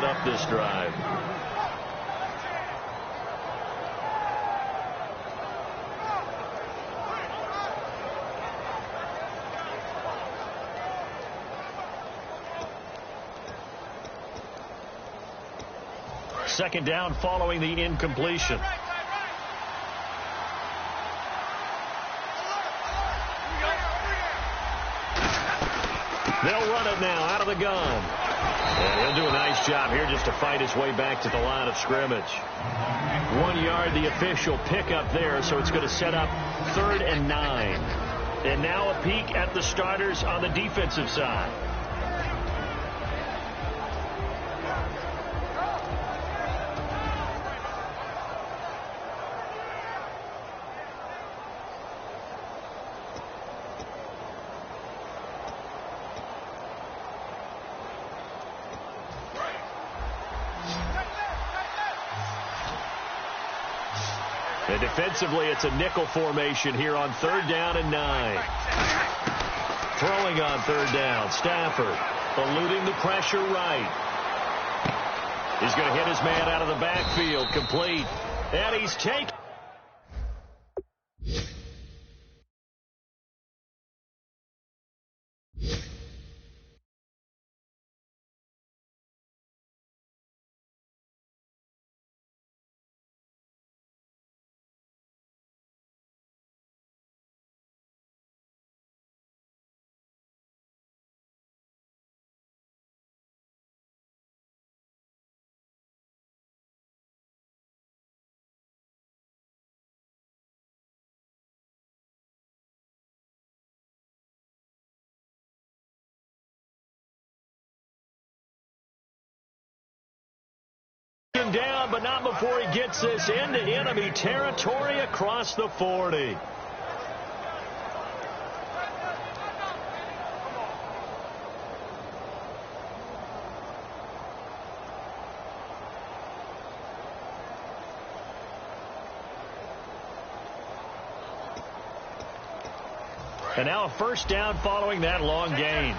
up this drive. Second down following the incompletion. They'll run it now out of the gun. And he'll do a nice job here just to fight his way back to the line of scrimmage. 1 yard, the official pickup there, so it's going to set up 3rd and 9. And now a peek at the starters on the defensive side. And defensively, it's a nickel formation here on 3rd down and 9. Throwing on 3rd down, Stafford eluding the pressure right. He's going to hit his man out of the backfield, complete. And he's taken. Down, but not before he gets this into enemy territory across the 40. And now a first down following that long gain.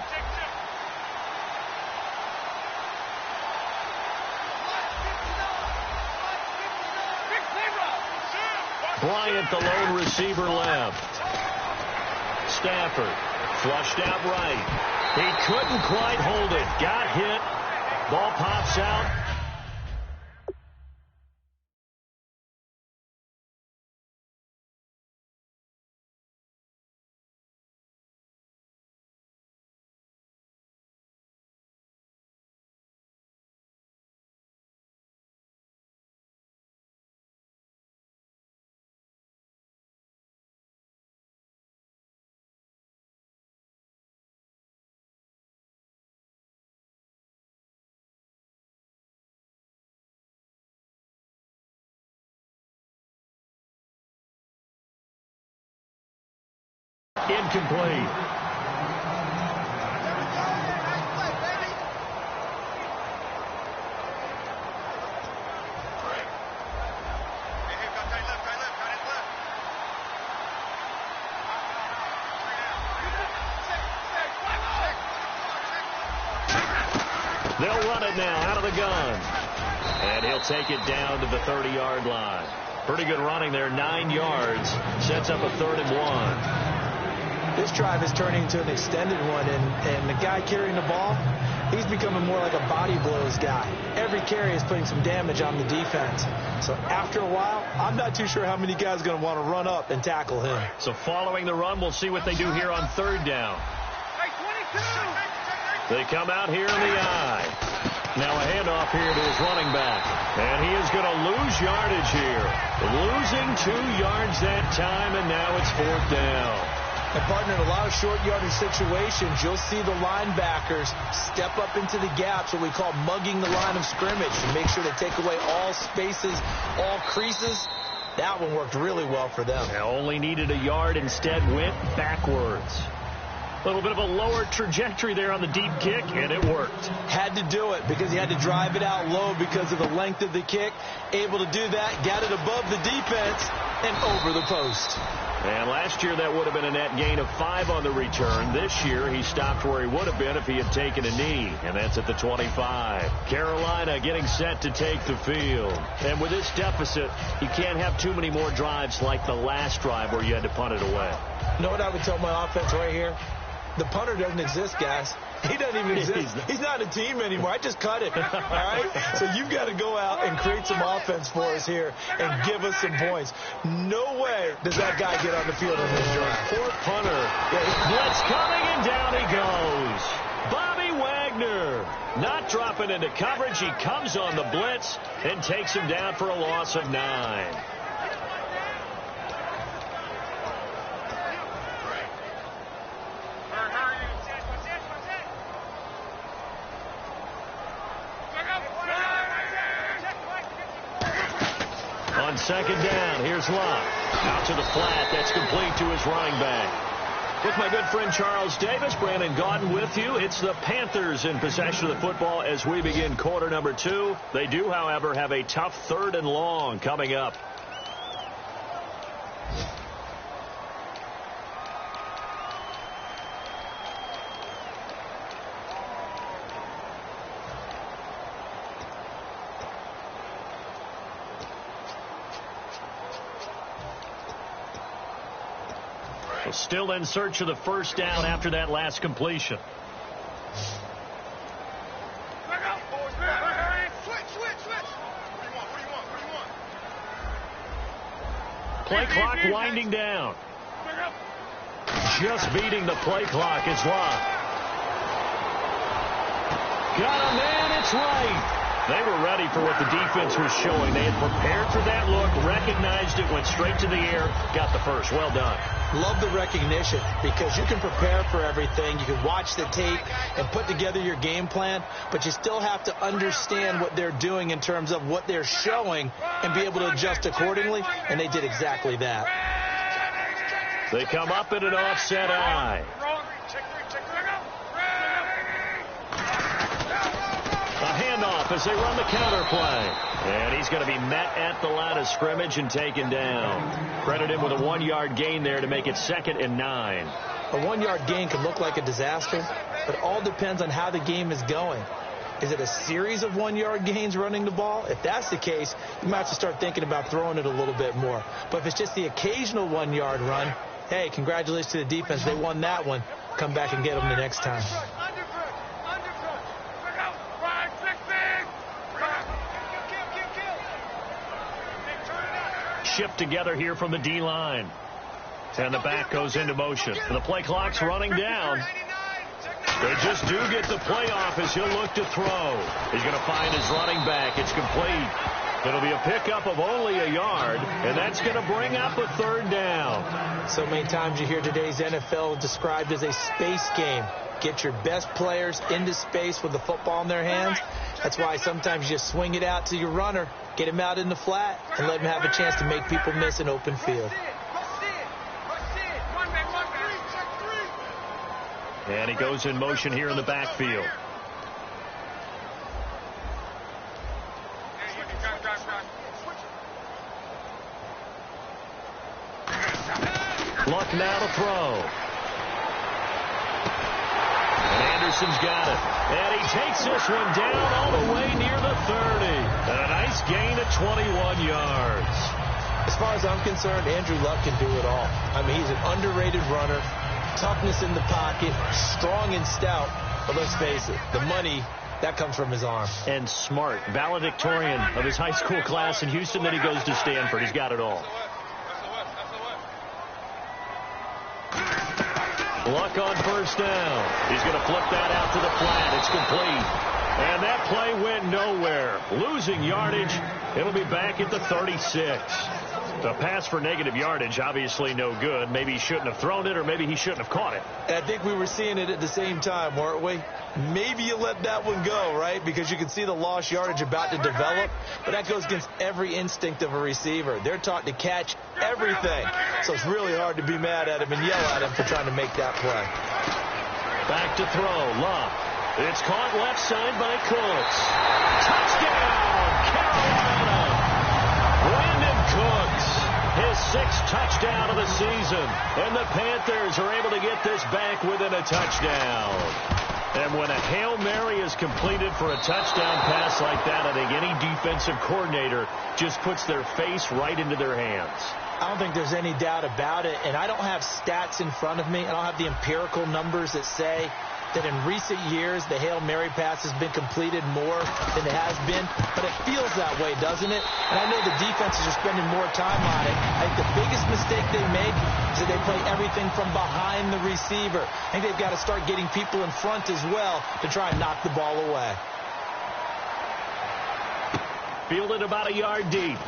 Bryant, the lone receiver, left. Stafford flushed out right. He couldn't quite hold it. Got hit. Ball pops out. Incomplete. They'll run it now out of the gun. And he'll take it down to the 30-yard line. Pretty good running there, 9 yards. Sets up a 3rd and 1. This drive is turning into an extended one, and the guy carrying the ball, he's becoming more like a body blows guy. Every carry is putting some damage on the defense. So after a while, I'm not too sure how many guys are going to want to run up and tackle him. So following the run, we'll see what they do here on 3rd down. They come out here in the eye. Now a handoff here to his running back. And he is going to lose yardage here. Losing 2 yards that time, and now it's 4th down. And, partner, in a lot of short yardage situations, you'll see the linebackers step up into the gaps, what we call mugging the line of scrimmage, to make sure they take away all spaces, all creases. That one worked really well for them. Now only needed a yard, instead went backwards. A little bit of a lower trajectory there on the deep kick, and it worked. Had to do it because he had to drive it out low because of the length of the kick. Able to do that, got it above the defense and over the post. And last year that would have been a net gain of 5 on the return. This year he stopped where he would have been if he had taken a knee, and that's at the 25. Carolina getting set to take the field. And with this deficit, you can't have too many more drives like the last drive where you had to punt it away. You know what I would tell my offense right here? The punter doesn't exist, guys. He doesn't even exist. He's not a team anymore. I just cut him. All right? So you've got to go out and create some offense for us here and give us some points. No way does that guy get on the field on this drive. Poor punter. Blitz coming, and down he goes. Bobby Wagner not dropping into coverage. He comes on the blitz and takes him down for a loss of 9. On second down, here's Locke. Out to the flat. That's complete to his running back. With my good friend Charles Davis, Brandon Gaudin with you. It's the Panthers in possession of the football as we begin quarter number 2. They do, however, have a tough 3rd and long coming up. Still in search of the first down after that last completion. Play clock winding down. Just beating the play clock is Locke. Got a man, it's right. They were ready for what the defense was showing. They had prepared for that look, recognized it, went straight to the air, got the first. Well done. Love the recognition because you can prepare for everything. You can watch the tape and put together your game plan, but you still have to understand what they're doing in terms of what they're showing and be able to adjust accordingly, and they did exactly that. They come up in an offset eye. A handoff as they run the counter play. And he's going to be met at the line of scrimmage and taken down. Credit him with a 1-yard gain there to make it 2nd and 9. A 1-yard gain can look like a disaster, but it all depends on how the game is going. Is it a series of 1-yard gains running the ball? If that's the case, you might have to start thinking about throwing it a little bit more. But if it's just the occasional 1-yard run, hey, congratulations to the defense. They won that one. Come back and get them the next time. Shift together here from the D-line. And the back goes into motion. The play clock's running down. They just do get the play off as he'll look to throw. He's going to find his running back. It's complete. It'll be a pickup of only a yard, and that's going to bring up a 3rd down. So many times you hear today's NFL described as a space game. Get your best players into space with the football in their hands. That's why sometimes you just swing it out to your runner, get him out in the flat, and let him have a chance to make people miss an open field. And he goes in motion here in the backfield. Luck now to throw. And Anderson's got it. And he takes this one down all the way near the 30. And a nice gain of 21 yards. As far as I'm concerned, Andrew Luck can do it all. I mean, he's an underrated runner. Toughness in the pocket, strong and stout. But let's face it, the money, that comes from his arm. And smart. Valedictorian of his high school class in Houston. Then he goes to Stanford. He's got it all. Luck on first down. He's going to flip that out to the flat. It's complete. And that play went nowhere. Losing yardage. It'll be back at the 36. The pass for negative yardage, obviously no good. Maybe he shouldn't have thrown it, or maybe he shouldn't have caught it. I think we were seeing it at the same time, weren't we? Maybe you let that one go, right? Because you can see the lost yardage about to develop. But that goes against every instinct of a receiver. They're taught to catch everything. So it's really hard to be mad at him and yell at him for trying to make that play. Back to throw. Love. It's caught left side by Cooks. Touchdown, Carolina. Brandon Cooks, his 6th touchdown of the season. And the Panthers are able to get this back within a touchdown. And when a Hail Mary is completed for a touchdown pass like that, I think any defensive coordinator just puts their face right into their hands. I don't think there's any doubt about it. And I don't have stats in front of me. I don't have the empirical numbers that say that in recent years the Hail Mary pass has been completed more than it has been. But it feels that way, doesn't it? And I know the defenses are spending more time on it. I think the biggest mistake they make is that they play everything from behind the receiver. I think they've got to start getting people in front as well to try and knock the ball away. Fielded about a yard deep.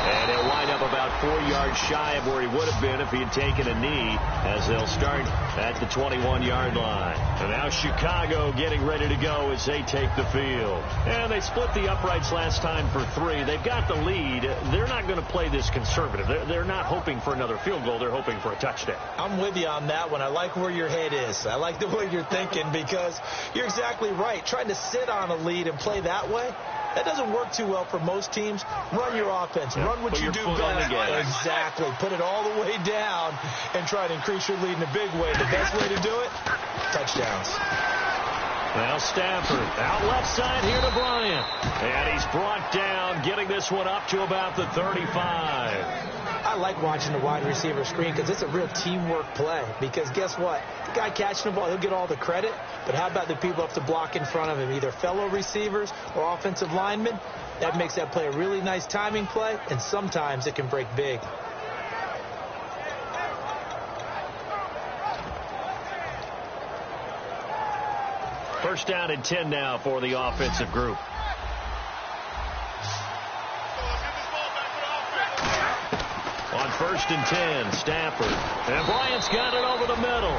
And he'll wind up about 4 yards shy of where he would have been if he had taken a knee, as they'll start at the 21-yard line. And now Chicago getting ready to go as they take the field. And they split the uprights last time for 3. They've got the lead. They're not going to play this conservative. They're not hoping for another field goal. They're hoping for a touchdown. I'm with you on that one. I like where your head is. I like the way you're thinking, because you're exactly right. Trying to sit on a lead and play that way, that doesn't work too well for most teams. Run your offense. Run what you do best. Exactly. Put it all the way down and try to increase your lead in a big way. The best way to do it, touchdowns. Now Stafford out left side here to Bryant. And he's brought down, getting this one up to about the 35. I like watching the wide receiver screen because it's a real teamwork play. Because guess what? The guy catching the ball, he'll get all the credit. But how about the people up to block in front of him, either fellow receivers or offensive linemen? That makes that play a really nice timing play, and sometimes it can break big. First down and 10 now for the offensive group. On 1st and 10, Stafford. And Bryant's got it over the middle.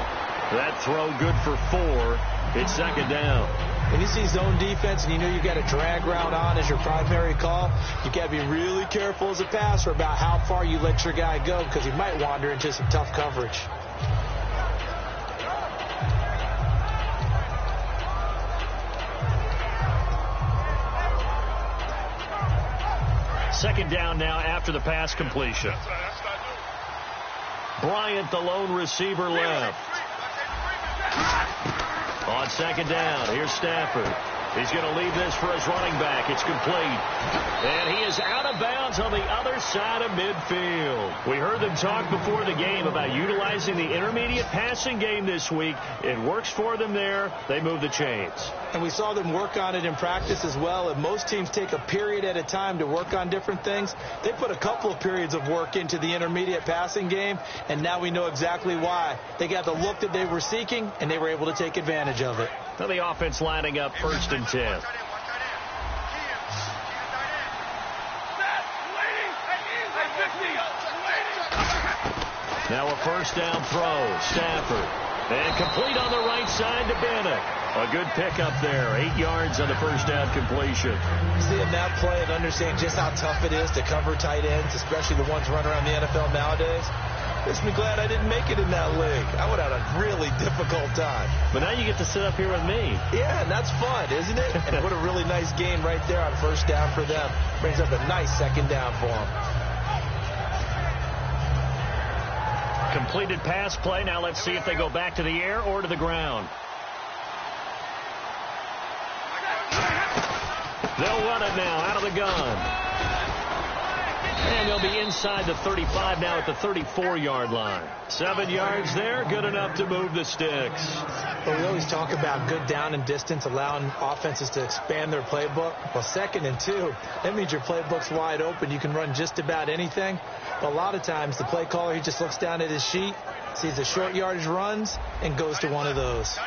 That throw good for 4. It's 2nd down. When you see zone defense and you know you've got a drag route on as your primary call, you got to be really careful as a passer about how far you let your guy go, because he might wander into some tough coverage. Second down now after the pass completion. Bryant, the lone receiver, left. On 2nd down, here's Stafford. He's going to leave this for his running back. It's complete. And he is out of bounds on the other side of midfield. We heard them talk before the game about utilizing the intermediate passing game this week. It works for them there. They move the chains. And we saw them work on it in practice as well. And most teams take a period at a time to work on different things. They put a couple of periods of work into the intermediate passing game, and now we know exactly why. They got the look that they were seeking, and they were able to take advantage of it. Now the offense lining up 1st and 10. Now a 1st down throw. Stafford. And complete on the right side to Bennett. A good pickup there. 8 yards on the 1st down completion. Seeing that play and understand just how tough it is to cover tight ends, especially the ones running around the NFL nowadays, makes me glad I didn't make it in that league. I would have had a really difficult time. But now you get to sit up here with me. Yeah, and that's fun, isn't it? And what a really nice game right there on 1st down for them. Brings up a nice 2nd down for them. Completed pass play. Now let's see if they go back to the air or to the ground. They'll run it now out of the gun. And they'll be inside the 35 now at the 34-yard line. 7 yards there, good enough to move the sticks. But we always talk about good down and distance, allowing offenses to expand their playbook. Well, 2nd and 2, that means your playbook's wide open. You can run just about anything. But a lot of times the play caller, he just looks down at his sheet, sees the short yardage runs, and goes to one of those.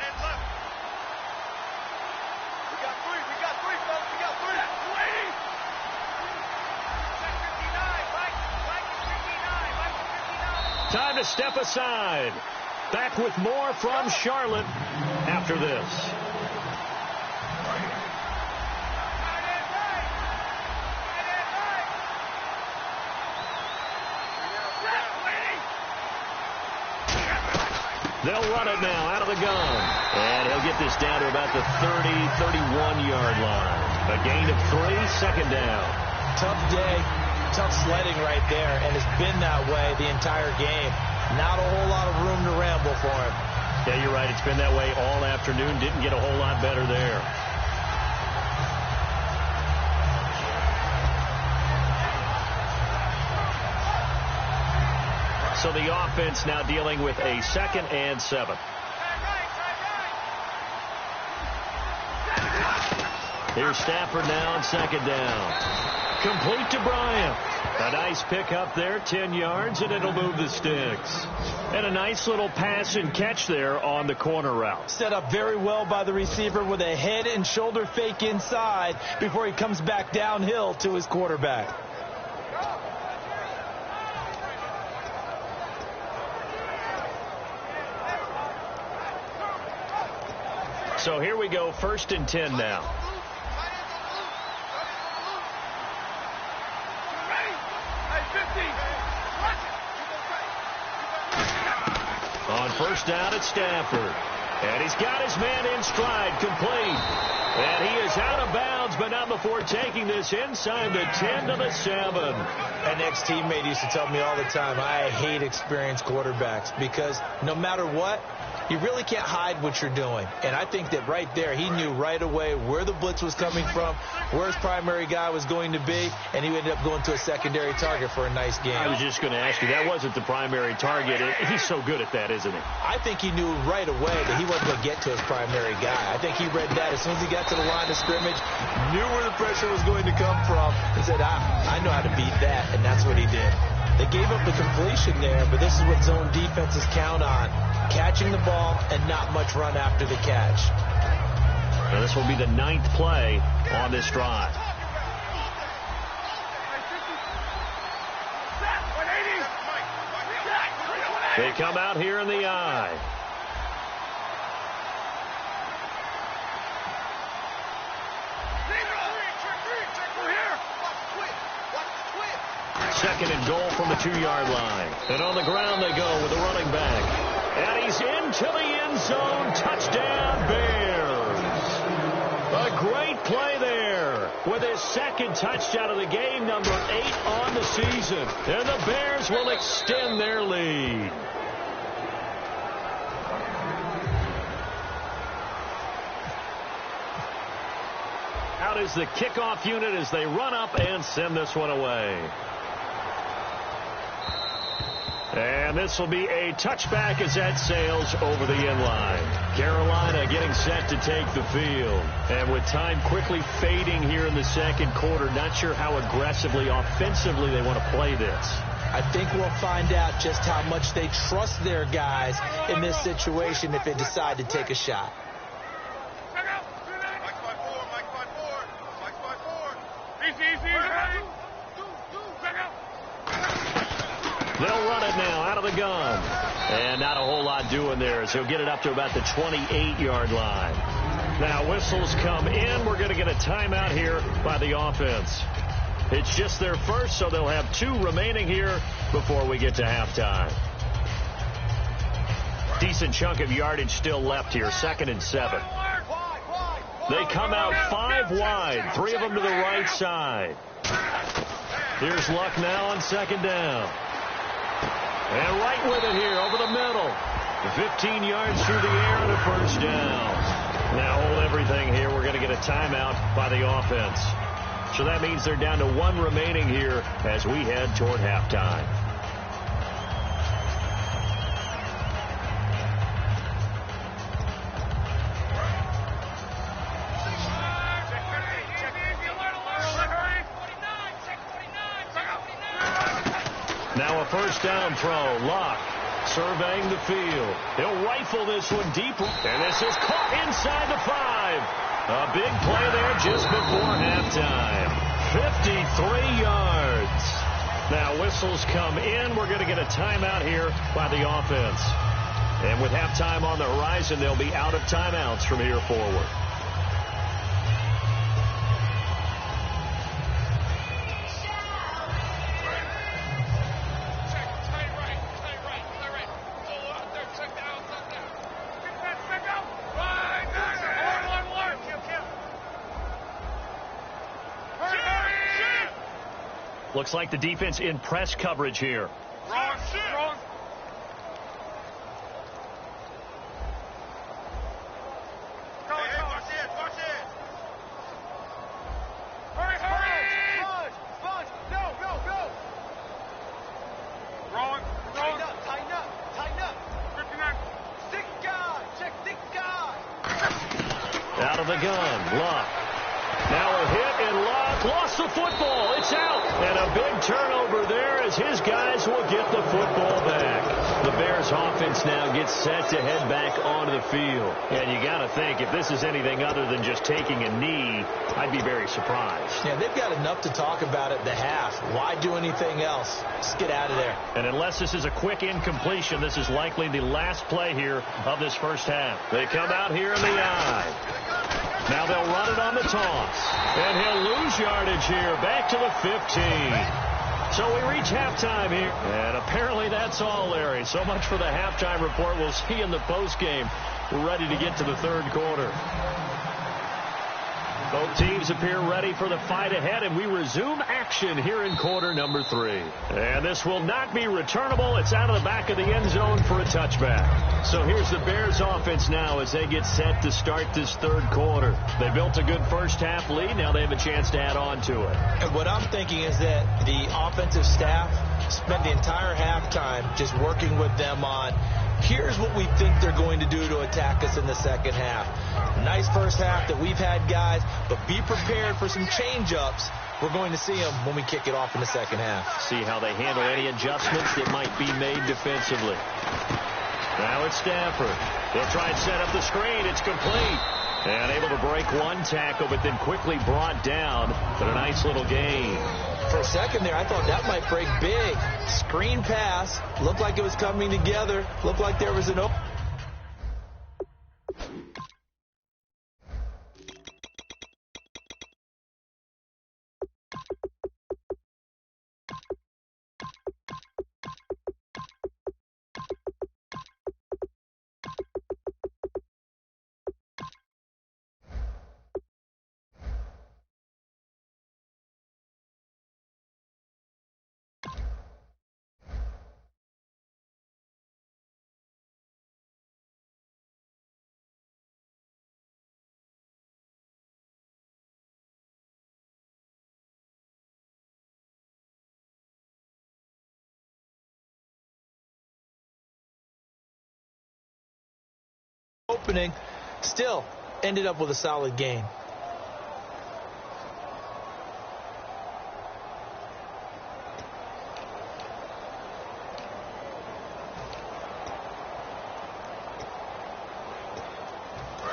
Time to step aside. Back with more from Charlotte after this. They'll run it now out of the gun. And he'll get this down to about the 30, 31-yard line. A gain of 3, 2nd down. Tough day. tough sledding right there, and it's been that way the entire game. Not a whole lot of room to ramble for him. Yeah, you're right. It's been that way all afternoon. Didn't get a whole lot better there. So the offense now dealing with a 2nd and 7. Here's Stafford now on 2nd down. Complete to Bryant. A nice pick up there, 10 yards, and it'll move the sticks. And a nice little pass and catch there on the corner route. Set up very well by the receiver with a head and shoulder fake inside before he comes back downhill to his quarterback. So here we go, 1st and 10 now. On 1st down, it's Stafford. And he's got his man in stride, complete. And he is out of bounds, but not before taking this inside the 10 to the 7. An ex-teammate used to tell me all the time, I hate experienced quarterbacks because no matter what, you really can't hide what you're doing. And I think that right there, he knew right away where the blitz was coming from, where his primary guy was going to be, and he ended up going to a secondary target for a nice game. I was just going to ask you, that wasn't the primary target. He's so good at that, isn't he? I think he knew right away that he wasn't going to get to his primary guy. I think he read that as soon as he got to the line of scrimmage, knew where the pressure was going to come from, and said, I know how to beat that, and that's what he did. They gave up the completion there, but this is what zone defenses count on. Catching the ball and not much run after the catch. Now this will be the 9th play on this drive. They come out here in the eye. Second and goal from the 2-yard line. And on the ground they go with the running back. And he's into the end zone. Touchdown, Bears. A great play there with his 2nd touchdown of the game, number 8 on the season. And the Bears will extend their lead. Out is the kickoff unit as they run up and send this one away. And this will be a touchback as that sails over the end line. Carolina getting set to take the field. And with time quickly fading here in the 2nd quarter, not sure how aggressively, offensively they want to play this. I think we'll find out just how much they trust their guys in this situation if they decide to take a shot. They'll run it now out of the gun. And not a whole lot doing there as he'll get it up to about the 28-yard line. Now whistles come in. We're going to get a timeout here by the offense. It's just their first, so they'll have 2 remaining here before we get to halftime. Decent chunk of yardage still left here, 2nd and 7. They come out 5 wide, 3 of them to the right side. Here's Luck now on 2nd down. And right with it here, over the middle. 15 yards through the air and a 1st down. Now hold everything here. We're going to get a timeout by the offense. So that means they're down to 1 remaining here as we head toward halftime. Now a 1st down throw. Luck surveying the field. He'll rifle this one deep. And this is caught inside the 5. A big play there just before halftime. 53 yards. Now whistles come in. We're going to get a timeout here by the offense. And with halftime on the horizon, they'll be out of timeouts from here forward. Looks like the defense in press coverage here. Wrong, wrong. Hey, watch it, watch it. Hurry, hurry. Sponge, go, go, go. Wrong, wrong. Tighten up, tighten up. 59. Stick guard, check stick guard. Out of the gun, Luck. Now a hit, and Luck lost the football. It's out. And a big turnover there as his guys will get the football back. The Bears offense now gets set to head back onto the field. And you got to think, if this is anything other than just taking a knee, I'd be very surprised. Yeah, they've got enough to talk about at the half. Why do anything else? Just get out of there. And unless this is a quick incompletion, this is likely the last play here of this first half. They come out here in the eye. Now they'll run it on the toss. And he'll lose yardage here. Back to the 15. So we reach halftime here. And apparently that's all, Larry. So much for the halftime report. We'll see in the postgame. We're ready to get to the third quarter. Both teams appear ready for the fight ahead, and we resume action here in quarter number 3. And this will not be returnable. It's out of the back of the end zone for a touchback. So here's the Bears offense now as they get set to start this third quarter. They built a good first half lead. Now they have a chance to add on to it. And what I'm thinking is that the offensive staff spent the entire halftime just working with them on, here's what we think they're going to do to attack us in the second half. Nice first half that we've had, guys, but be prepared for some change-ups. We're going to see them when we kick it off in the second half. See how they handle any adjustments that might be made defensively. Now it's Stafford. They'll try and set up the screen. It's complete. And able to break one tackle, but then quickly brought down. But a nice little gain. For a second there, I thought that might break big. Screen pass. Looked like it was coming together. Looked like there was an open. Opening, still ended up with a solid gain.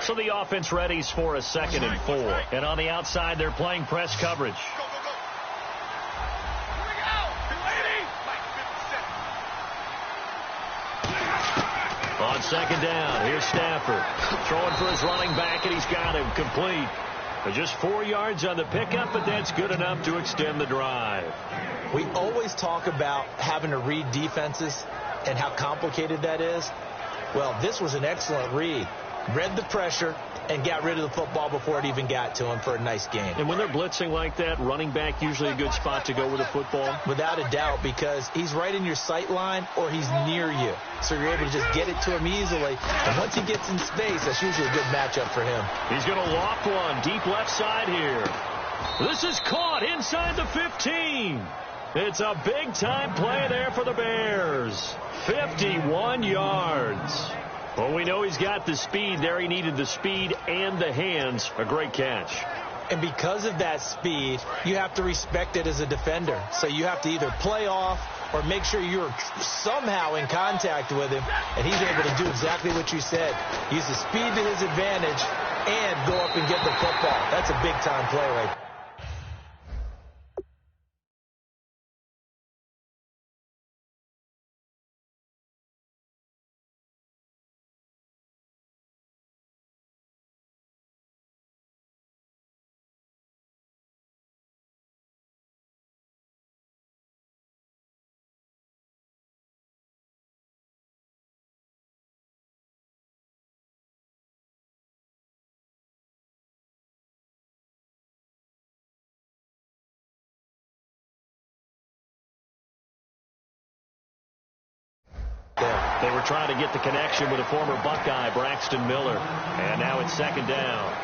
So the offense readies for a 2nd and 4. And on the outside, they're playing press coverage. On 2nd down, here's Stafford. Throwing for his running back, and he's got him complete. Just 4 yards on the pickup, but that's good enough to extend the drive. We always talk about having to read defenses and how complicated that is. Well, this was an excellent read. Read the pressure and got rid of the football before it even got to him for a nice gain. And when they're blitzing like that, running back usually a good spot to go with the football? Without a doubt, because he's right in your sight line or he's near you. So you're able to just get it to him easily. And once he gets in space, that's usually a good matchup for him. He's going to loft one deep left side here. This is caught inside the 15. It's a big-time play there for the Bears. 51 yards. Well, we know he's got the speed there. He needed the speed and the hands. A great catch. And because of that speed, you have to respect it as a defender. So you have to either play off or make sure you're somehow in contact with him. And he's able to do exactly what you said. Use the speed to his advantage and go up and get the football. That's a big-time play right there. They were trying to get the connection with a former Buckeye, Braxton Miller. And now it's second down.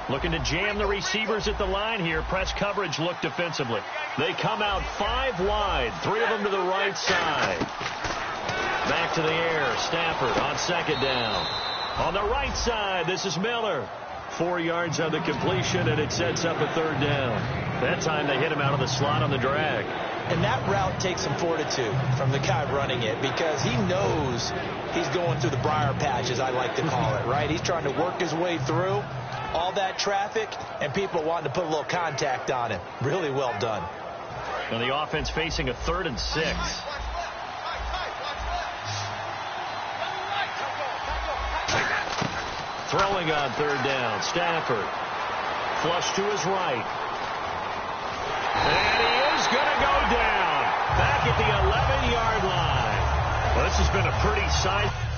Looking to jam the receivers at the line here. Press coverage look defensively. They come out 5 wide. 3 of them to the right side. Back to the air. Stafford on second down. On the right side, this is Miller. 4 yards on the completion, and it sets up a third down. That time they hit him out of the slot on the drag. And that route takes some fortitude from the guy running it because he knows he's going through the briar patch, as I like to call it, right? He's trying to work his way through all that traffic, and people wanting to put a little contact on him. Really well done. And the offense facing a 3rd and 6. Throwing on third down. Stafford. Flush to his right. And he is going to go down. Back at the 11-yard line. Well, this has been a pretty sizable